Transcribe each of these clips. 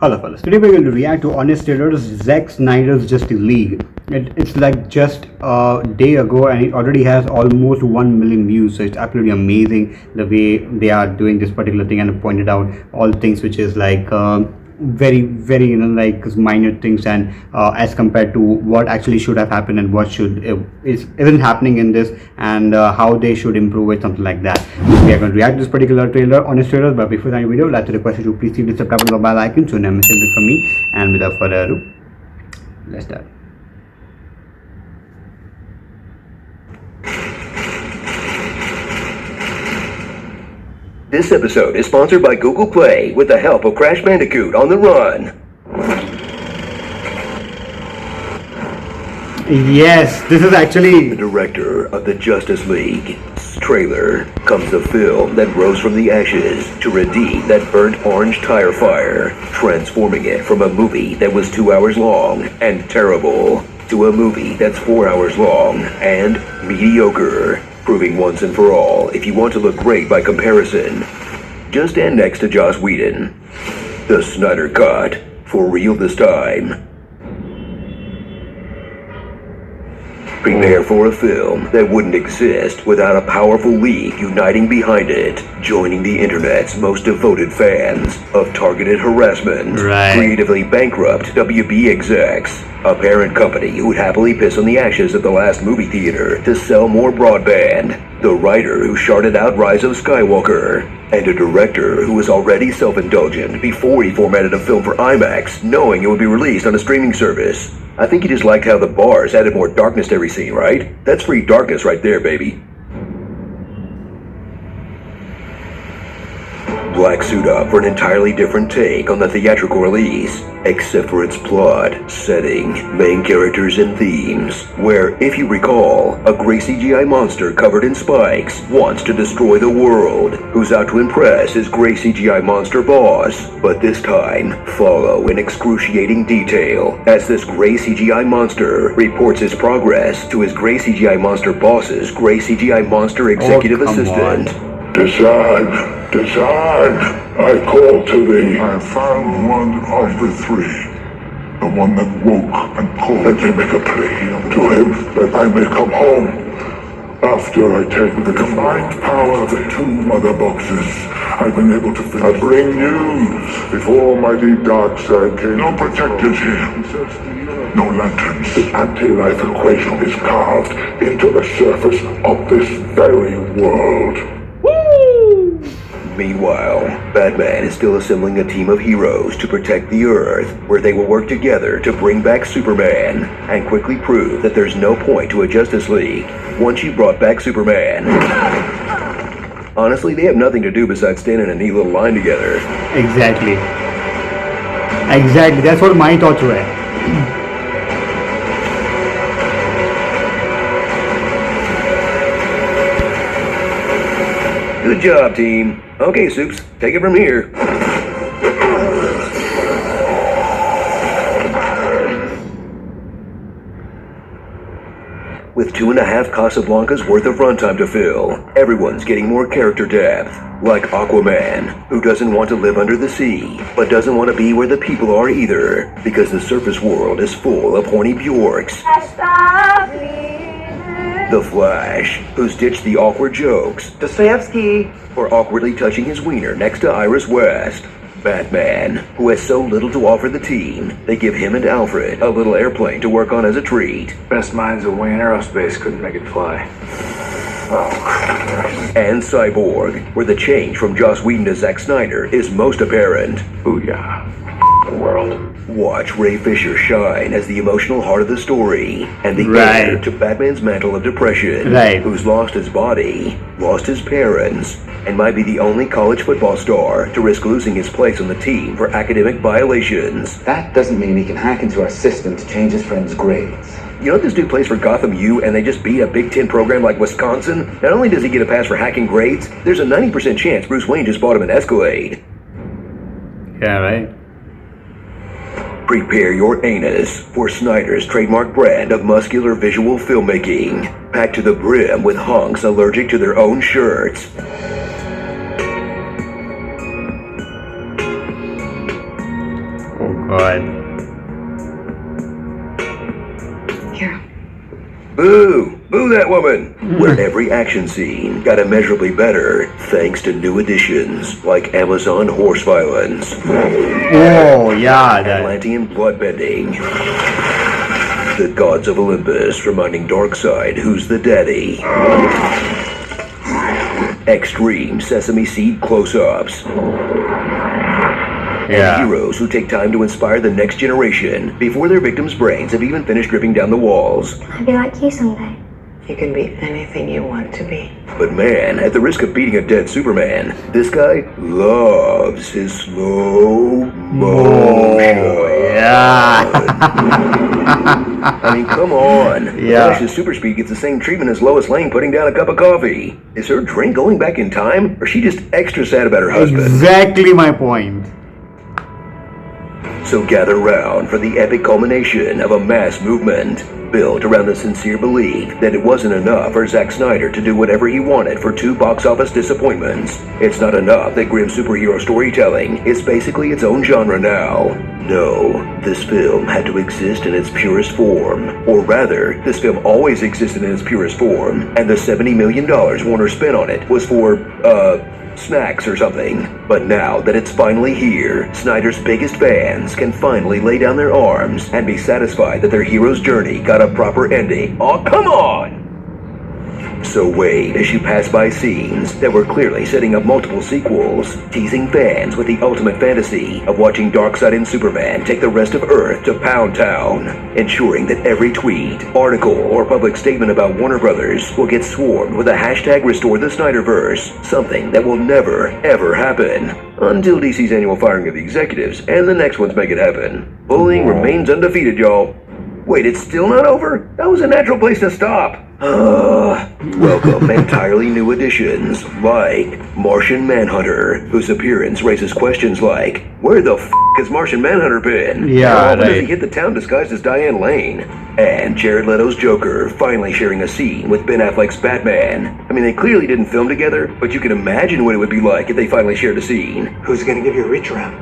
Hello fellas, today we're going to react to Honest Trailers Zack Snyder's Justice League. It's like just a day ago and it already has almost 1 million views, so it's absolutely amazing the way they are doing this particular thing and pointed out all things which is like very like minor things and as compared to what actually should have happened and what isn't happening in this and how they should improve it, something like that. We are going to react to this particular trailer, Honest Trailers, but before that video, I'd like to request you to please hit the subscribe button, the bell icon, so never miss anything from me. And without further ado, let's start. This episode is sponsored by Google Play with the help of Crash Bandicoot on the Run. Yes, this is actually the director of the Justice League's trailer comes a film that rose from the ashes to redeem that burnt orange tire fire, transforming it from a movie that was 2 hours long and terrible to a movie that's 4 hours long and mediocre. Proving once and for all, if you want to look great by comparison, just stand next to Joss Whedon. The Snyder Cut, for real this time. Prepare for a film that wouldn't exist without a powerful league uniting behind it, joining the internet's most devoted fans of targeted harassment, creatively bankrupt WB execs, a parent company who'd happily piss on the ashes of the last movie theater to sell more broadband, the writer who charted out Rise of Skywalker, and a director who was already self-indulgent before he formatted a film for IMAX, knowing it would be released on a streaming service. I think he just liked how the bars added more darkness to every scene, right? That's free darkness right there, baby. Black suit up for an entirely different take on the theatrical release, except for its plot, setting, main characters, and themes, where, if you recall, a gray CGI monster covered in spikes wants to destroy the world, who's out to impress his gray CGI monster boss, but this time, follow in excruciating detail as this gray CGI monster reports his progress to his gray CGI monster boss's gray CGI monster executive assistant. Design, I call to thee. I found one of the three. The one that woke and called. Let me make a plea to him that I may come home. After I take the combined power of the two mother boxes, I've been able to finish. I bring news. Before mighty Darkseid came. No protectors here. No lanterns. The anti-life equation is carved into the surface of this very world. Meanwhile, Batman is still assembling a team of heroes to protect the Earth, where they will work together to bring back Superman, and quickly prove that there's no point to a Justice League once you brought back Superman. Honestly, they have nothing to do besides stand in a neat little line together. Exactly, that's what my thoughts were. Good job, team. Okay, Soups, take it from here. With 2.5 Casablancas worth of runtime to fill, everyone's getting more character depth. Like Aquaman, who doesn't want to live under the sea, but doesn't want to be where the people are either, because the surface world is full of horny Bjorks. The Flash, who's ditched the awkward jokes, Dostoevsky, for awkwardly touching his wiener next to Iris West. Batman, who has so little to offer the team, they give him and Alfred a little airplane to work on as a treat. Best minds away in aerospace couldn't make it fly. And Cyborg, where the change from Joss Whedon to Zack Snyder is most apparent. Booyah. The world. Watch Ray Fisher shine as the emotional heart of the story, and the heir to Batman's mantle of depression, who's lost his body, lost his parents, and might be the only college football star to risk losing his place on the team for academic violations. That doesn't mean he can hack into our system to change his friend's grades. You know this dude plays for Gotham U and they just beat a Big Ten program like Wisconsin? Not only does he get a pass for hacking grades, there's a 90% chance Bruce Wayne just bought him an Escalade. Yeah, right. Prepare your anus for Snyder's trademark brand of muscular visual filmmaking, packed to the brim with hunks allergic to their own shirts. God. Here. Boo! Boo that woman! Where every action scene got immeasurably better thanks to new additions like Amazon horse violence, Oh yeah, that. Atlantean bloodbending, the gods of Olympus reminding Darkseid who's the daddy, extreme sesame seed close-ups, and Yeah. heroes who take time to inspire the next generation before their victims' brains have even finished dripping down the walls. I'll be like you someday. You can be anything you want to be. But man, at the risk of beating a dead Superman, this guy loves his slow motion. Yeah. I mean, come on. Yeah. Flash's super speed gets the same treatment as Lois Lane putting down a cup of coffee. Is her drink going back in time, or is she just extra sad about her husband? Exactly my point. So gather round for the epic culmination of a mass movement built around the sincere belief that it wasn't enough for Zack Snyder to do whatever he wanted for 2 box office disappointments. It's not enough that grim superhero storytelling is basically its own genre now. No, this film had to exist in its purest form. Or rather, this film always existed in its purest form, and the $70 million Warner spent on it was for, snacks or something. But now that it's finally here, Snyder's biggest fans can finally lay down their arms and be satisfied that their hero's journey got a proper ending. Oh, come on! So wait as you pass by scenes that were clearly setting up multiple sequels, teasing fans with the ultimate fantasy of watching Darkseid and Superman take the rest of Earth to Pound Town, ensuring that every tweet, article, or public statement about Warner Brothers will get swarmed with a hashtag Restore the Snyderverse, something that will never, ever happen. Until DC's annual firing of the executives and the next ones make it happen. Bullying remains undefeated, y'all. Wait, it's still not over? That was a natural place to stop. Welcome entirely new additions like Martian Manhunter, whose appearance raises questions like, where the f*** has Martian Manhunter been? Yeah, How often does right. he hit the town disguised as Diane Lane? And Jared Leto's Joker finally sharing a scene with Ben Affleck's Batman. I mean, they clearly didn't film together, but you can imagine what it would be like if they finally shared a scene. Who's gonna give you a reach around?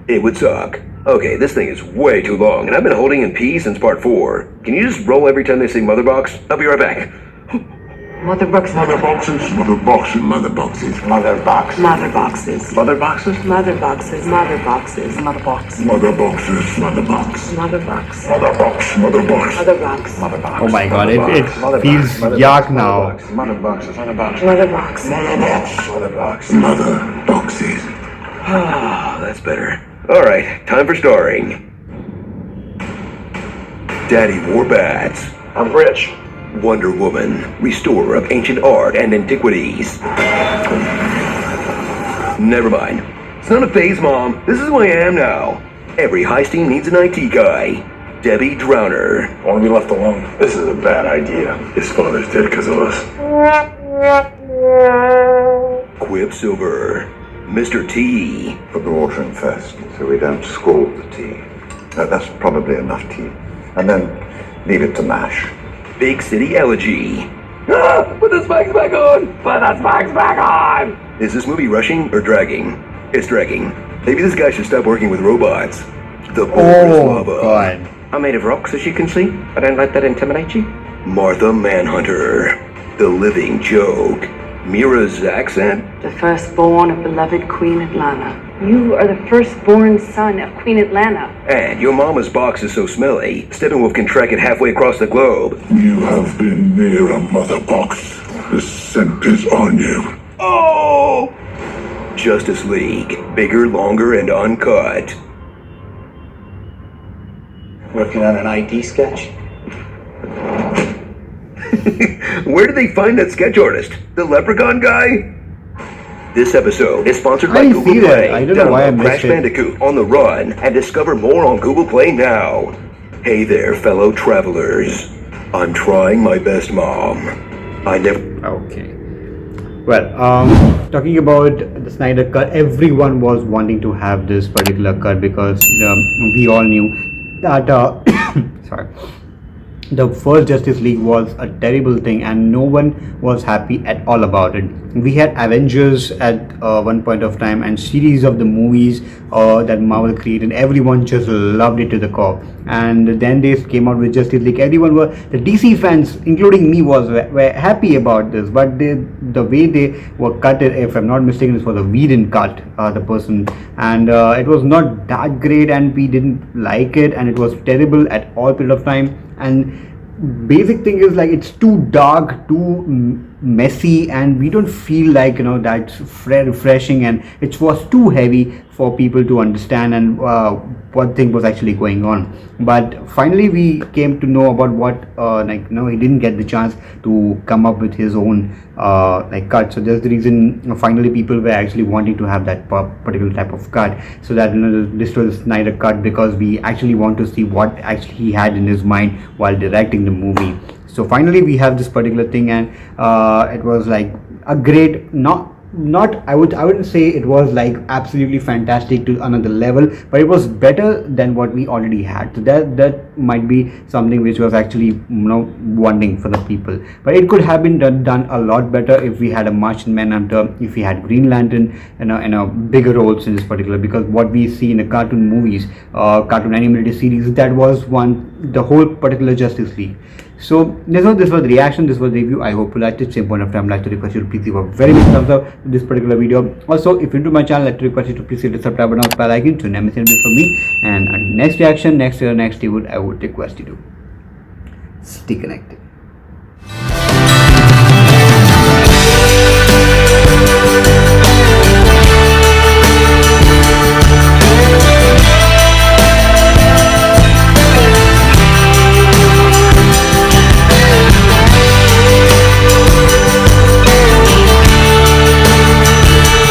It would suck. Okay, this thing is way too long, and I've been holding in P since part 4. Can you just roll every time they say Mother Box? I'll be right back. Mother boxes. Mother boxes, mother boxes, mother boxes, Mother box. Mother boxes. mother boxes, Mother boxes. Mother boxes. Mother box. mother boxes, mother box, Mother box. mother box, mother box, Mother box. Mother box. Oh my God, it Mother feels box, mother yuck box, now. Mother boxes, mother box. Mother box. mother box, mother box, mother boxes. Ah, that's better. Alright, time for starring. Daddy Warbats, I'm rich. Wonder Woman, restorer of ancient art and antiquities. Never mind. It's not a phase, Mom. This is who I am now. Every heist team needs an IT guy. Debbie Drowner. I want to be left alone. This is a bad idea. His father's dead because of us. Quicksilver. Mr. T. Put the water in first, so we don't scald the tea. That's probably enough tea. And then leave it to mash. Big City Elegy. Ah! Put the spikes back on! Put the spikes back on! Is this movie rushing or dragging? It's dragging. Maybe this guy should stop working with robots. The boldest Oh lava. God. I'm made of rocks, as you can see. I don't let that intimidate you. Martha Manhunter. The Living Joke. Mira's accent. The firstborn of beloved Queen Atlanta. You are the firstborn son of Queen Atlanta. And your mama's box is so smelly, Steppenwolf can track it halfway across the globe. You have been near a mother box. The scent is on you. Oh! Justice League. Bigger, longer, and uncut. Working on an ID sketch? Where did they find that sketch artist? The leprechaun guy? This episode is sponsored by I Google see that. Play. I don't know why I Download missed Crash it. Bandicoot on the run and discover more on Google Play now. Hey there, fellow travelers. I'm trying my best, Mom. I never... Okay. Well, talking about the Snyder cut, everyone was wanting to have this particular cut because we all knew that sorry, the first Justice League was a terrible thing and no one was happy at all about it. We had Avengers at one point of time and series of the movies that Marvel created. Everyone just loved it to the core, and then they came out with Justice League. Everyone were, the DC fans including me were happy about this, but the way they were cut it, if I'm not mistaken, it was a Whedon cut, the person, and it was not that great and we didn't like it and it was terrible at all period of time. And basic thing is like it's too dark, too messy, and we don't feel like that's refreshing, and it was too heavy for people to understand and what thing was actually going on. But finally we came to know about what he didn't get the chance to come up with his own cut. So that's the reason finally people were actually wanting to have that particular type of cut, so that this was Snyder cut, because we actually want to see what actually he had in his mind while directing the movie. So finally we have this particular thing, and it was like a great, I wouldn't say it was like absolutely fantastic to another level, but it was better than what we already had. So that might be something which was actually wanting for the people. But it could have been done a lot better if we had a Martian Manhunter, if we had Green Lantern in a bigger roles in this particular, because what we see in the cartoon movies, cartoon animated series, that was the whole particular Justice League. So this was the reaction, this was the review. I hope you liked it. Same point of time, I'd like to request you to please give a very big thumbs up to this particular video. Also, if you're into my channel, I'd like to request you to please hit the subscribe button by liking to never miss anything from me. And next reaction, next year, next day, I would request you to stay connected.